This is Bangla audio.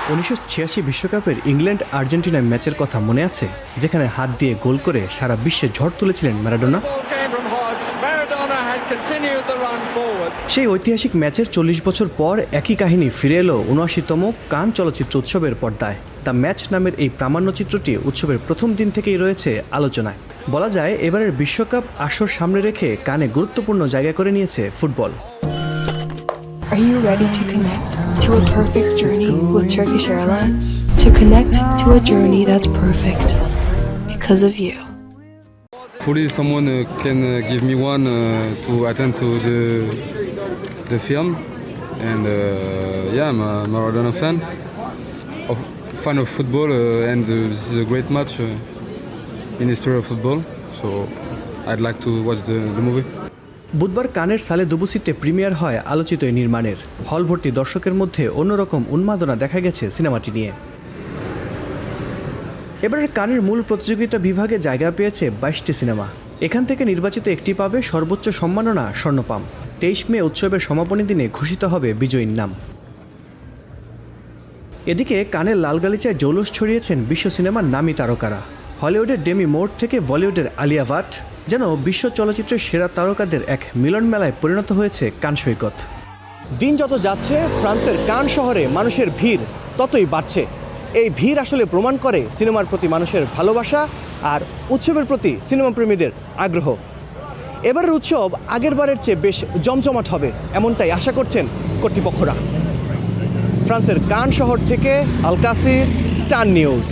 1986 বিশ্বকাপের ইংল্যান্ড আর্জেন্টিনা ম্যাচের কথা মনে আছে, যেখানে হাত দিয়ে গোল করে সারা বিশ্বে ঝড় তুলেছিলেন ম্যারাডোনা। সেই ঐতিহাসিক ম্যাচের 40 বছর পর একই কাহিনী ফিরে এলো 79তম কান চলচ্চিত্র উৎসবের পর্দায়। দ্য ম্যাচ নামের এই প্রামাণ্যচিত্রটি উৎসবের প্রথম দিন থেকেই রয়েছে আলোচনায়। বলা যায় এবারের বিশ্বকাপ আসর সামনে রেখে কানে গুরুত্বপূর্ণ জায়গা করে নিয়েছে football. Are you ready to connect to a perfect journey with Turkish Airlines? To connect to a journey that's perfect because of you. Hopefully someone can give me one to attend to the film. And yeah, I'm a Maradona fan of football and this is a great match in history of football. So I'd like to watch the movie. বুধবার কানের সালে দুবুসিতে প্রিমিয়ার হয় আলোচিত এই নির্মাণের। হল ভর্তি দর্শকের মধ্যে অন্যরকম উন্মাদনা দেখা গেছে সিনেমাটি নিয়ে। এবারের কানের মূল প্রতিযোগিতা বিভাগে জায়গা পেয়েছে 22টি সিনেমা। এখান থেকে নির্বাচিত একটি পাবে সর্বোচ্চ সম্মাননা স্বর্ণপাম। 23 মে উৎসবের সমাপনী দিনে ঘোষিত হবে বিজয়ীর নাম। এদিকে কানের লাল গালিচায় জৌলুস ছড়িয়েছেন বিশ্ব সিনেমার নামী তারকারা। হলিউডের ডেমি মোর থেকে বলিউডের আলিয়া ভাট, যেন বিশ্ব চলচ্চিত্রের সেরা তারকাদের এক মিলন মেলায় পরিণত হয়েছে কান সৈকত। দিন যত যাচ্ছে ফ্রান্সের কান শহরে মানুষের ভিড় ততই বাড়ছে। এই ভিড় আসলে প্রমাণ করে সিনেমার প্রতি মানুষের ভালোবাসা আর উৎসবের প্রতি সিনেমাপ্রেমীদের আগ্রহ। এবারের উৎসব আগেরবারের চেয়ে বেশ জমজমাট হবে, এমনটাই আশা করছেন কর্তৃপক্ষরা। ফ্রান্সের কান শহর থেকে আল কাসির, স্টার নিউজ।